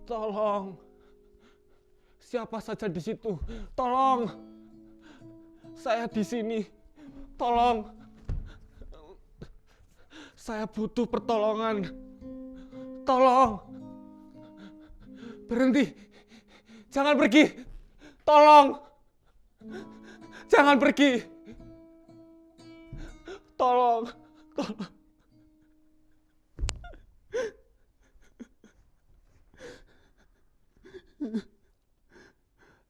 Tolong. Siapa saja di situ. Tolong. Saya di sini. Tolong. Saya butuh pertolongan. Tolong. Berhenti. Jangan pergi. Tolong. Jangan pergi. Tolong. Tolong.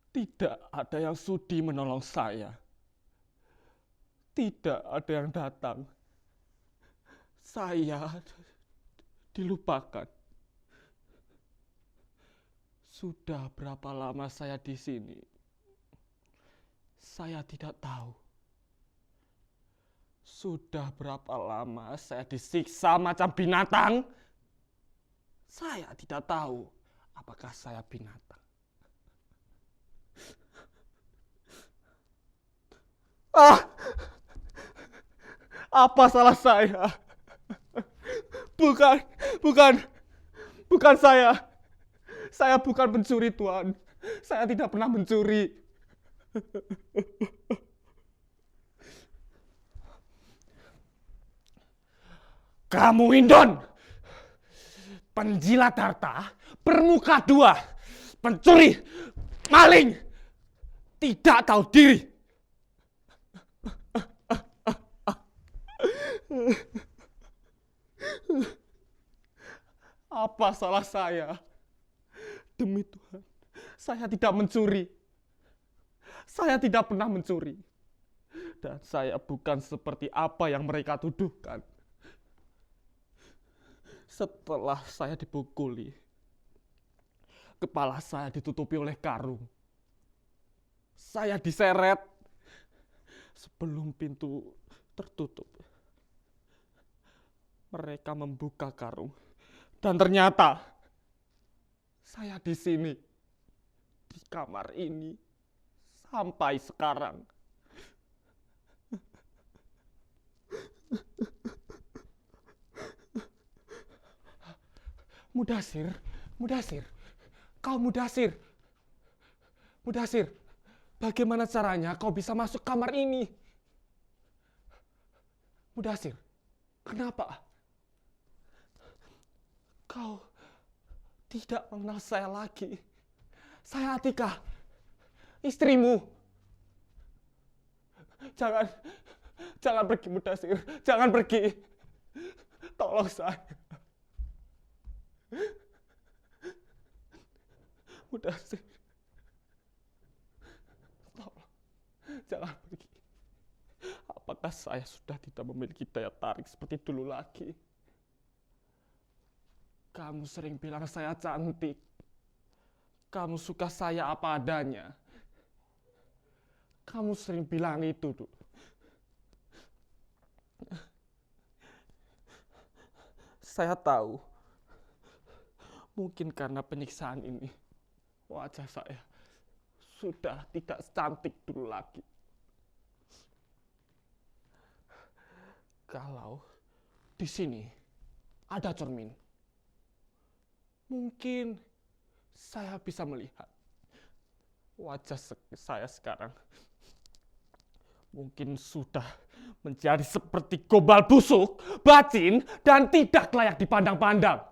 Tidak ada yang sudi menolong saya. Tidak ada yang datang. Saya dilupakan. Sudah berapa lama saya di sini? Saya tidak tahu. Sudah berapa lama saya disiksa macam binatang? Saya tidak tahu apakah saya binatang. Apa salah saya? Bukan saya. Saya bukan pencuri, Tuhan. Saya tidak pernah mencuri. Kamu Indon, penjilat harta, bermuka dua, pencuri, maling, tidak tahu diri. Apa salah saya? Demi Tuhan, saya tidak mencuri. Saya tidak pernah mencuri. Dan saya bukan seperti apa yang mereka tuduhkan. Setelah saya dipukuli, kepala saya ditutupi oleh karung. Saya diseret sebelum pintu tertutup. Mereka membuka karung. Dan ternyata saya di sini, di kamar ini, sampai sekarang. Mudasir, kau Mudasir. Mudasir, bagaimana caranya kau bisa masuk kamar ini? Mudasir, kenapa? Kau tidak mengenal saya lagi. Saya Atika, istrimu. Jangan pergi Mudasir, jangan pergi. Tolong saya. Mudasir, tolong, jangan pergi. Apakah saya sudah tidak memiliki daya tarik seperti dulu lagi? Kamu sering bilang saya cantik. Kamu suka saya apa adanya. Kamu sering bilang itu, Du. Saya tahu. Mungkin karena penyiksaan ini, wajah saya sudah tidak secantik dulu lagi. Kalau di sini ada cermin, mungkin saya bisa melihat wajah saya sekarang. Mungkin sudah menjadi seperti gobal busuk, bacin, dan tidak layak dipandang-pandang.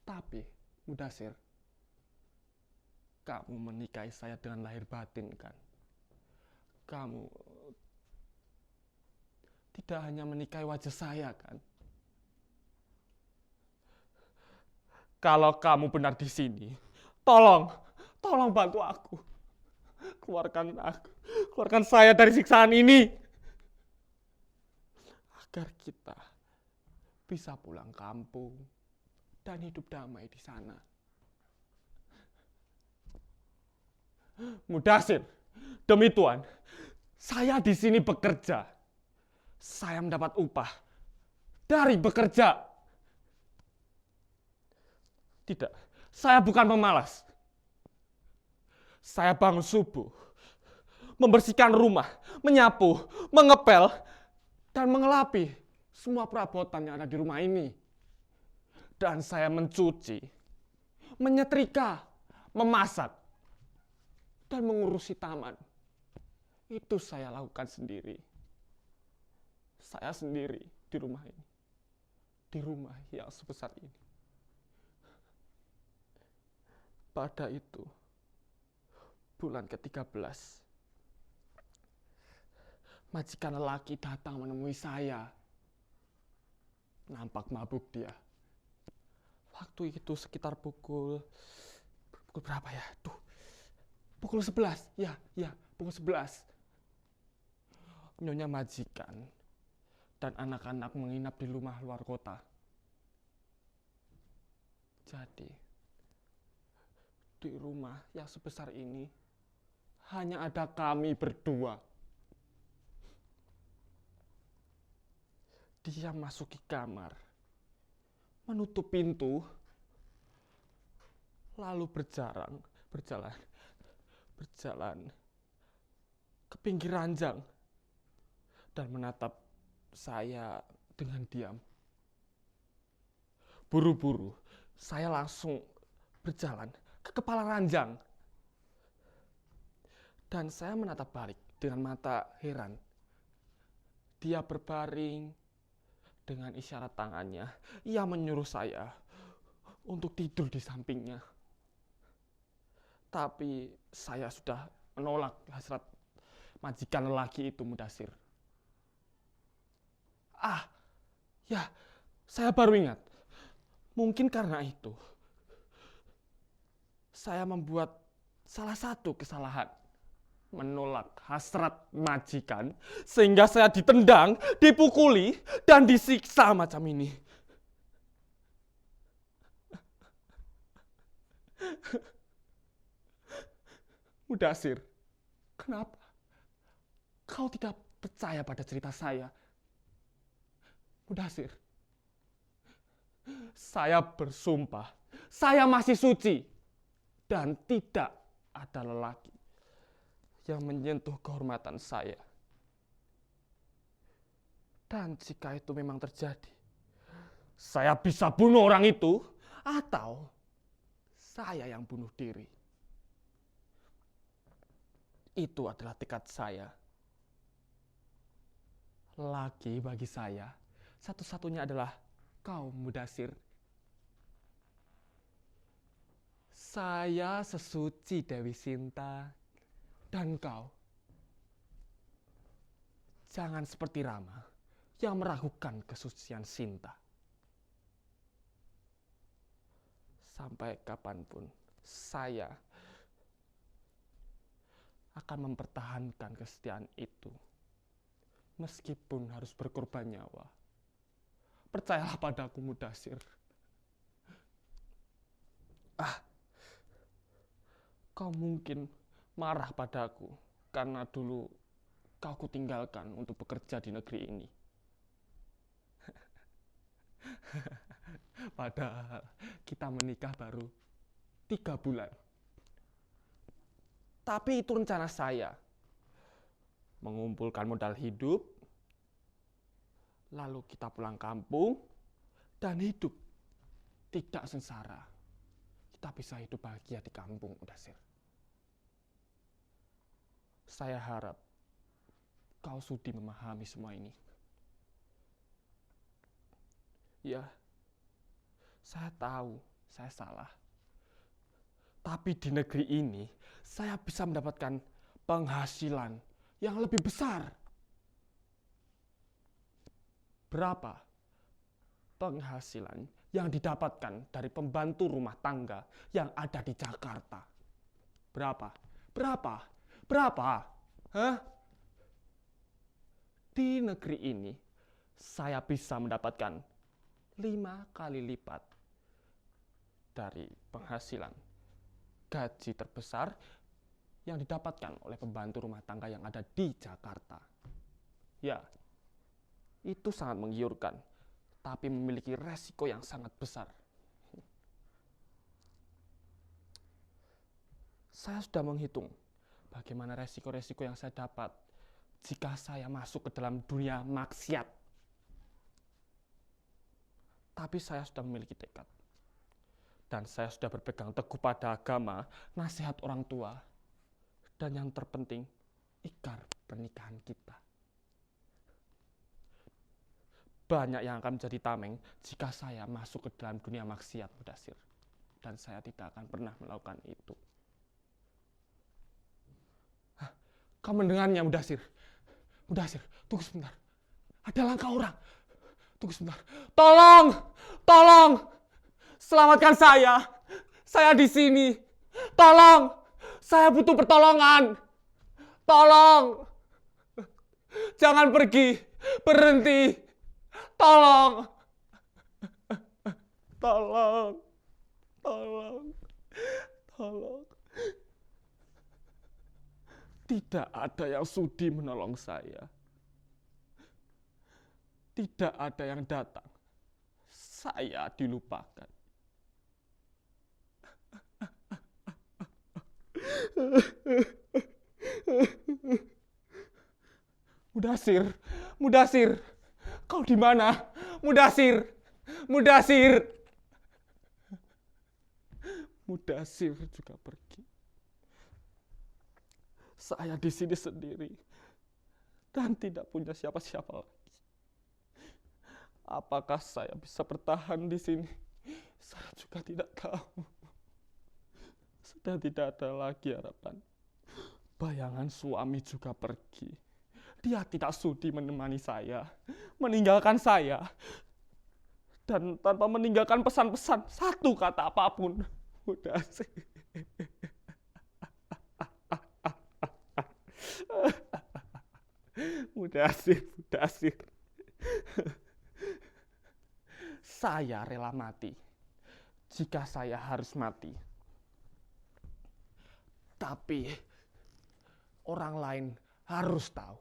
Tapi, Mudasir, kamu menikahi saya dengan lahir batin, kan? Kamu tidak hanya menikahi wajah saya, kan? Kalau kamu benar di sini, tolong bantu aku. Keluarkan saya dari siksaan ini. Agar kita bisa pulang kampung dan hidup damai di sana. Mudasir, demi Tuhan, saya di sini bekerja. Saya mendapat upah dari bekerja. Tidak, saya bukan pemalas. Saya bangun subuh, membersihkan rumah, menyapu, mengepel, dan mengelapi semua perabotan yang ada di rumah ini. Dan saya mencuci menyetrika, memasak, dan mengurusi taman. Itu saya lakukan sendiri. Saya sendiri di rumah ini. Di rumah yang sebesar ini. Pada itu, bulan ke-13, majikan lelaki datang menemui saya. Nampak mabuk dia. Waktu itu sekitar pukul berapa ya? Pukul 11. Ya, pukul 11. Nyonya majikan dan anak-anak menginap di rumah luar kota. Jadi, di rumah yang sebesar ini hanya ada kami berdua. Dia masuk ke kamar, menutup pintu, lalu berjalan ke pinggir ranjang dan menatap saya dengan diam. Buru-buru, saya langsung berjalan ke kepala ranjang. Dan saya menatap balik dengan mata heran. Dia berbaring dengan isyarat tangannya. Ia menyuruh saya untuk tidur di sampingnya. Tapi saya sudah menolak hasrat majikan lelaki itu, Mudasir. Saya baru ingat. Mungkin karena itu, saya membuat salah satu kesalahan. Menolak hasrat majikan, sehingga saya ditendang, dipukuli, dan disiksa macam ini. Mudasir, kenapa kau tidak percaya pada cerita saya? Mudasir, saya bersumpah, saya masih suci, dan tidak ada lelaki yang menyentuh kehormatan saya. Dan jika itu memang terjadi, saya bisa bunuh orang itu, atau saya yang bunuh diri. Itu adalah tekad saya. Laki bagi saya, satu-satunya adalah kau, Mudasir. Saya sesuci Dewi Sinta, dan kau jangan seperti Rama yang meragukan kesucian Sinta. Sampai kapanpun saya akan mempertahankan kesetiaan itu, meskipun harus berkorban nyawa. Percayalah padaku, Mudasir. Kau mungkin marah padaku karena dulu kau kutinggalkan untuk bekerja di negeri ini. Padahal kita menikah baru 3 bulan. Tapi itu rencana saya. Mengumpulkan modal hidup, lalu kita pulang kampung, dan hidup tidak sengsara. Kita bisa hidup bahagia di kampung, Mudasir. Saya harap kau sudi memahami semua ini. Ya, saya tahu saya salah. Tapi di negeri ini, saya bisa mendapatkan penghasilan yang lebih besar. Berapa penghasilan yang didapatkan dari pembantu rumah tangga yang ada di Jakarta? Berapa? Hah? Di negeri ini, saya bisa mendapatkan 5 kali lipat dari penghasilan gaji terbesar yang didapatkan oleh pembantu rumah tangga yang ada di Jakarta. Ya, itu sangat menggiurkan, tapi memiliki resiko yang sangat besar. Saya sudah menghitung bagaimana resiko-resiko yang saya dapat jika saya masuk ke dalam dunia maksiat. Tapi saya sudah memiliki tekad. Dan saya sudah berpegang teguh pada agama, nasihat orang tua, dan yang terpenting, ikrar pernikahan kita. Banyak yang akan menjadi tameng jika saya masuk ke dalam dunia maksiat, Mudasir. Dan saya tidak akan pernah melakukan itu. Hah, kau mendengarnya, Mudasir? Mudasir, tunggu sebentar. Ada langkah orang. Tunggu sebentar. Tolong! Tolong! Selamatkan saya! Saya di sini. Tolong! Saya butuh pertolongan. Tolong! Jangan pergi. Berhenti. Tolong! Tolong! Tolong! Tolong! Tidak ada yang sudi menolong saya. Tidak ada yang datang. Saya dilupakan. Mudasir, Mudasir, kau di mana? Mudasir, Mudasir. Mudasir juga pergi. Saya di sini sendiri dan tidak punya siapa-siapa lagi. Apakah saya bisa bertahan di sini? Saya juga tidak tahu. Sudah tidak ada lagi harapan. Bayangan suami juga pergi. Dia tidak sudi menemani saya, meninggalkan saya. Dan tanpa meninggalkan pesan-pesan, satu kata apapun. Mudasir. Mudasir, Mudasir. Saya rela mati jika saya harus mati. Tapi orang lain harus tahu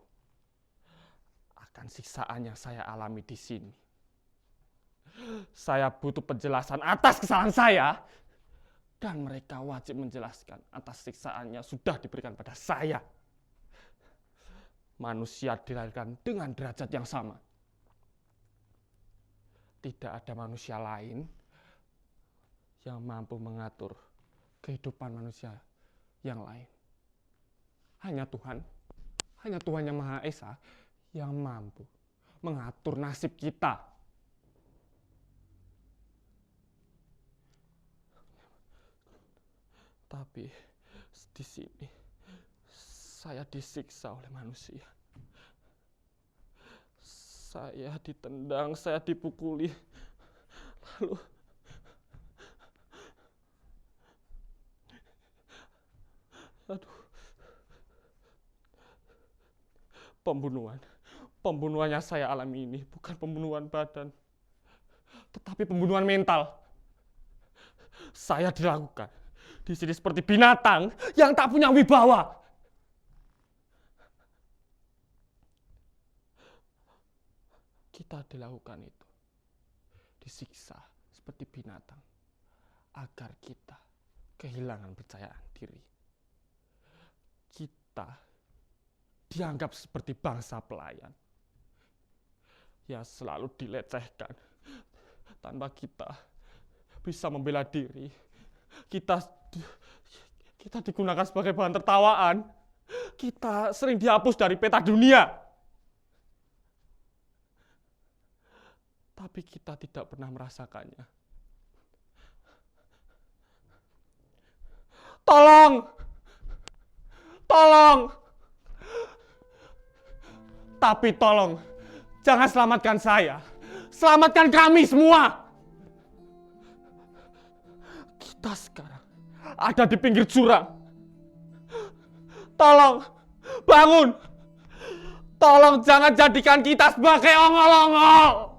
akan siksaan yang saya alami di sini. Saya butuh penjelasan atas kesalahan saya dan mereka wajib menjelaskan atas siksaan yang sudah diberikan pada saya. Manusia dilahirkan dengan derajat yang sama. Tidak ada manusia lain yang mampu mengatur kehidupan manusia yang lain. Hanya Tuhan yang Maha Esa yang mampu mengatur nasib kita. Tapi di sini saya disiksa oleh manusia. Saya ditendang, saya dipukuli. Lalu pembunuhan yang saya alami ini bukan pembunuhan badan, tetapi pembunuhan mental. Saya dilakukan di sini seperti binatang yang tak punya wibawa. Kita dilakukan itu, disiksa seperti binatang, agar kita kehilangan percayaan diri. Kita dianggap seperti bangsa pelayan yang selalu dilecehkan tanpa kita bisa membela diri. Kita digunakan sebagai bahan tertawaan. Kita sering dihapus dari peta dunia. Tapi kita tidak pernah merasakannya. Tolong! Tolong! Tapi tolong, jangan selamatkan saya. Selamatkan kami semua. Kita sekarang ada di pinggir jurang. Tolong, bangun. Tolong jangan jadikan kita sebagai ongol-ongol.